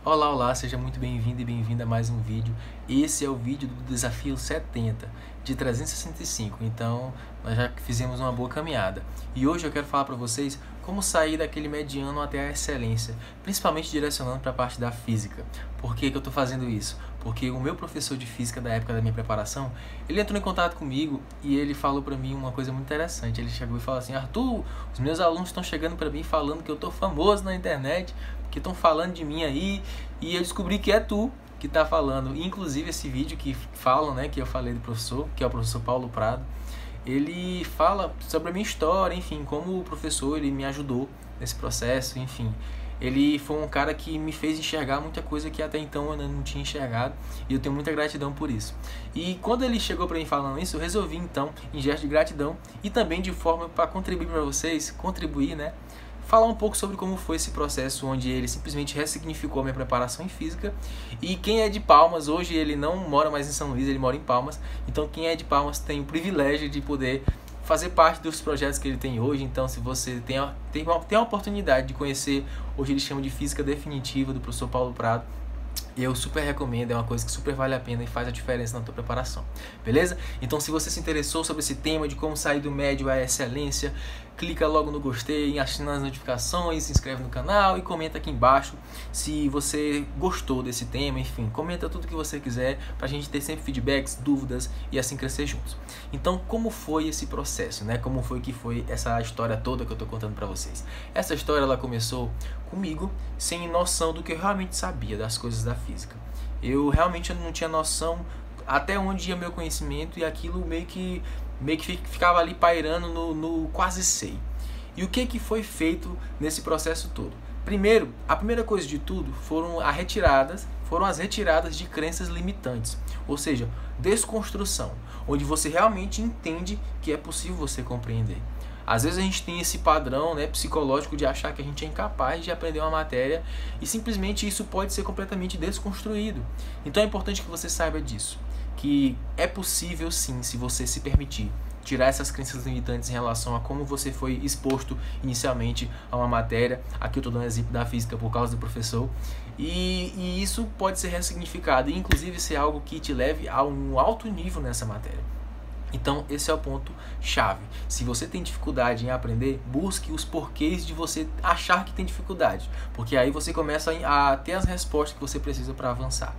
Olá, olá, seja muito bem-vindo e bem-vinda a mais um vídeo. Esse é o vídeo do Desafio 70, de 365, então nós já fizemos uma boa caminhada. E hoje eu quero falar para vocês como sair daquele mediano até a excelência, principalmente direcionando para a parte da física. Por que eu estou fazendo isso? Porque o meu professor de física da época da minha preparação, ele entrou em contato comigo e ele falou para mim uma coisa muito interessante. Ele chegou e falou assim: Arthur, os meus alunos estão chegando para mim falando que eu estou famoso na internet, que estão falando de mim aí, e eu descobri que é tu que está falando. Inclusive esse vídeo que falam, né, que eu falei do professor, que é o professor Paulo Prado, ele fala sobre a minha história, enfim, como o professor ele me ajudou nesse processo, enfim. Ele foi um cara que me fez enxergar muita coisa que até então eu ainda não tinha enxergado, e eu tenho muita gratidão por isso. E quando ele chegou para mim falando isso, eu resolvi então, em gesto de gratidão e também de forma para contribuir para vocês, né? Falar um pouco sobre como foi esse processo onde ele simplesmente ressignificou a minha preparação em física. E quem é de Palmas, hoje ele não mora mais em São Luís, ele mora em Palmas. Então quem é de Palmas tem o privilégio de poder fazer parte dos projetos que ele tem hoje. Então se você tem a oportunidade de conhecer, hoje ele chama de Física Definitiva, do professor Paulo Prado, eu super recomendo, é uma coisa que super vale a pena e faz a diferença na tua preparação, beleza? Então se você se interessou sobre esse tema de como sair do médio à excelência, clica logo no gostei, assina as notificações, se inscreve no canal e comenta aqui embaixo se você gostou desse tema, enfim, comenta tudo que você quiser pra gente ter sempre feedbacks, dúvidas e assim crescer juntos. Então como foi esse processo, né? Como foi que foi essa história toda que eu tô contando pra vocês? Essa história ela começou comigo sem noção do que eu realmente sabia das coisas da física. Eu realmente não tinha noção até onde ia meu conhecimento e aquilo meio que ficava ali pairando no quase sei. E o que foi feito nesse processo todo? Primeiro, a primeira coisa de tudo foram as retiradas de crenças limitantes, ou seja, desconstrução, onde você realmente entende que é possível você compreender. Às vezes a gente tem esse padrão, né, psicológico de achar que a gente é incapaz de aprender uma matéria e simplesmente isso pode ser completamente desconstruído. Então é importante que você saiba disso, que é possível sim, se você se permitir, tirar essas crenças limitantes em relação a como você foi exposto inicialmente a uma matéria. Aqui eu estou dando exemplo da física por causa do professor. E isso pode ser ressignificado e inclusive ser algo que te leve a um alto nível nessa matéria. Então esse é o ponto chave. Se você tem dificuldade em aprender, busque os porquês de você achar que tem dificuldade, porque aí você começa a ter as respostas que você precisa para avançar.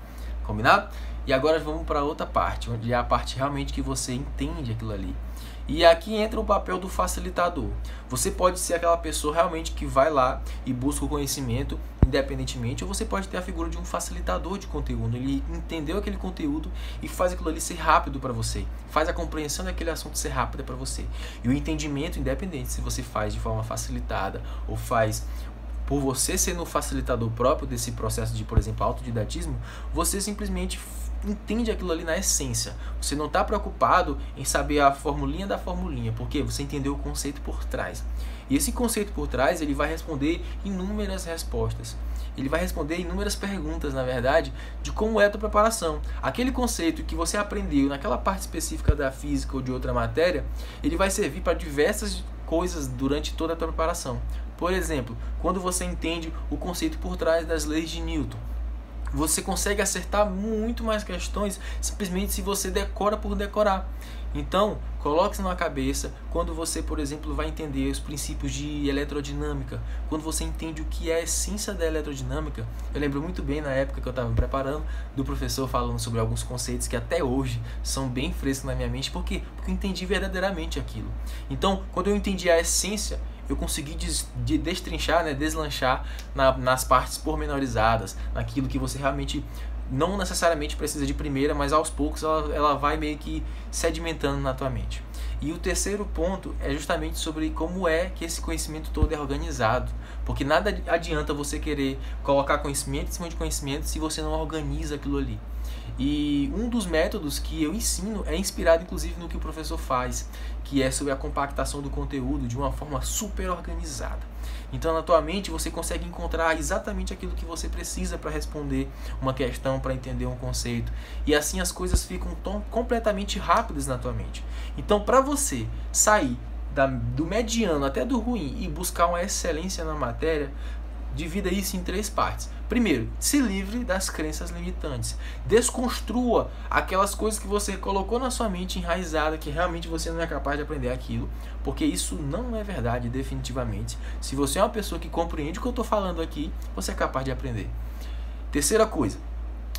Combinado? E agora vamos para outra parte, onde é a parte realmente que você entende aquilo ali. E aqui entra o papel do facilitador. Você pode ser aquela pessoa realmente que vai lá e busca o conhecimento independentemente, ou você pode ter a figura de um facilitador de conteúdo. Ele entendeu aquele conteúdo e faz aquilo ali ser rápido para você, faz a compreensão daquele assunto ser rápida para você. E o entendimento, independente se você faz de forma facilitada ou faz por você sendo o facilitador próprio desse processo de, por exemplo, autodidatismo, você simplesmente entende aquilo ali na essência. Você não está preocupado em saber a formulinha da formulinha, porque você entendeu o conceito por trás. E esse conceito por trás, ele vai responder inúmeras respostas. Ele vai responder inúmeras perguntas, na verdade, de como é a tua preparação. Aquele conceito que você aprendeu naquela parte específica da física ou de outra matéria, ele vai servir para diversas coisas durante toda a tua preparação. Por exemplo, quando você entende o conceito por trás das leis de Newton, você consegue acertar muito mais questões simplesmente se você decora por decorar. Então, coloque isso na cabeça quando você, por exemplo, vai entender os princípios de eletrodinâmica, quando você entende o que é a essência da eletrodinâmica. Eu lembro muito bem, na época que eu estava me preparando, do professor falando sobre alguns conceitos que até hoje são bem frescos na minha mente. Por quê? Porque eu entendi verdadeiramente aquilo. Então, quando eu entendi a essência, eu consegui destrinchar, né, deslanchar nas partes pormenorizadas, naquilo que você realmente não necessariamente precisa de primeira, mas aos poucos ela vai meio que sedimentando na tua mente. E o terceiro ponto é justamente sobre como é que esse conhecimento todo é organizado, porque nada adianta você querer colocar conhecimento em cima de conhecimento se você não organiza aquilo ali. E um dos métodos que eu ensino é inspirado inclusive no que o professor faz, que é sobre a compactação do conteúdo de uma forma super organizada. Então na tua mente você consegue encontrar exatamente aquilo que você precisa para responder uma questão, para entender um conceito. E assim as coisas ficam completamente rápidas na tua mente. Então para você sair do mediano até do ruim e buscar uma excelência na matéria, divida isso em 3 partes. Primeiro, se livre das crenças limitantes. Desconstrua aquelas coisas que você colocou na sua mente enraizada, que realmente você não é capaz de aprender aquilo, porque isso não é verdade definitivamente. Se você é uma pessoa que compreende o que eu estou falando aqui, você é capaz de aprender.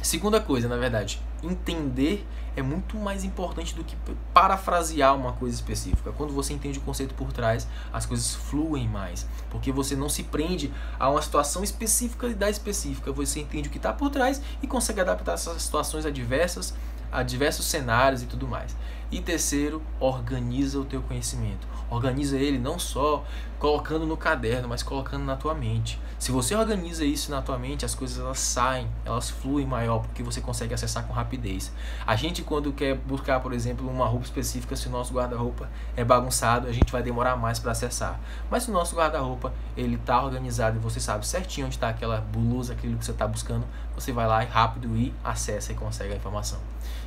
Segunda coisa, na verdade, entender é muito mais importante do que parafrasear uma coisa específica. Quando você entende o conceito por trás, as coisas fluem mais, porque você não se prende a uma situação específica e da específica. Você entende o que está por trás e consegue adaptar essas situações a diversos cenários e tudo mais. E terceiro, organiza o teu conhecimento. Organiza ele não só colocando no caderno, mas colocando na tua mente. Se você organiza isso na tua mente, as coisas elas saem, elas fluem maior, porque você consegue acessar com rapidez. A gente, quando quer buscar, por exemplo, uma roupa específica, se o nosso guarda-roupa é bagunçado, a gente vai demorar mais para acessar. Mas se o nosso guarda-roupa ele está organizado e você sabe certinho onde está aquela blusa, aquilo que você está buscando, você vai lá e rápido e acessa e consegue a informação.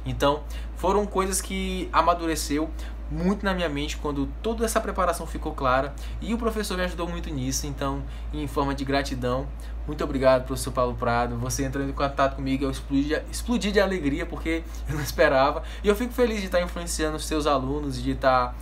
Então, foram coisas que amadureceu muito na minha mente quando toda essa preparação ficou clara, e o professor me ajudou muito nisso. Então, em forma de gratidão, muito obrigado, professor Paulo Prado. Você entrando em contato comigo, eu explodi de alegria, porque eu não esperava, e eu fico feliz de estar influenciando os seus alunos, de estar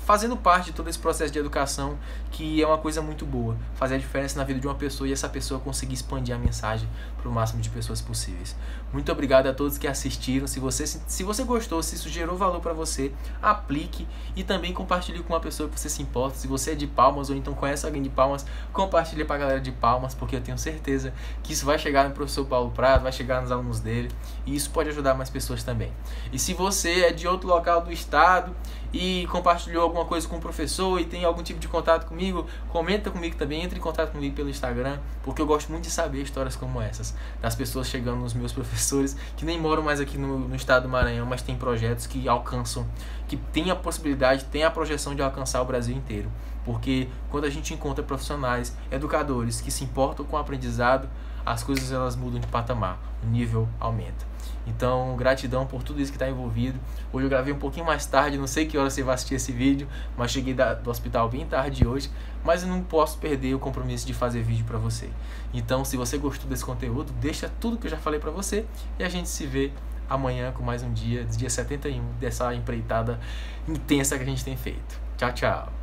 fazendo parte de todo esse processo de educação, que é uma coisa muito boa, fazer a diferença na vida de uma pessoa e essa pessoa conseguir expandir a mensagem para o máximo de pessoas possíveis. Muito obrigado a todos que assistiram. Se você gostou, se isso gerou valor para você, aplique e também compartilhe com uma pessoa que você se importa. Se você é de Palmas ou então conhece alguém de Palmas, compartilhe para a galera de Palmas, porque eu tenho certeza que isso vai chegar no professor Paulo Prado, vai chegar nos alunos dele, e isso pode ajudar mais pessoas também. E se você é de outro local do estado e compartilhou alguma coisa com o professor e tem algum tipo de contato comigo, comenta comigo também, entre em contato comigo pelo Instagram, porque eu gosto muito de saber histórias como essas, das pessoas chegando nos meus professores, que nem moram mais aqui no estado do Maranhão, mas tem projetos que alcançam, que tem a possibilidade, tem a projeção de alcançar o Brasil inteiro. Porque quando a gente encontra profissionais, educadores que se importam com o aprendizado, as coisas elas mudam de patamar, o nível aumenta. Então, gratidão por tudo isso que está envolvido. Hoje eu gravei um pouquinho mais tarde, não sei que hora você vai assistir esse vídeo, mas cheguei do hospital bem tarde hoje, mas eu não posso perder o compromisso de fazer vídeo para você. Então, se você gostou desse conteúdo, deixa tudo que eu já falei para você e a gente se vê amanhã com mais um dia 71 dessa empreitada intensa que a gente tem feito. Tchau, tchau!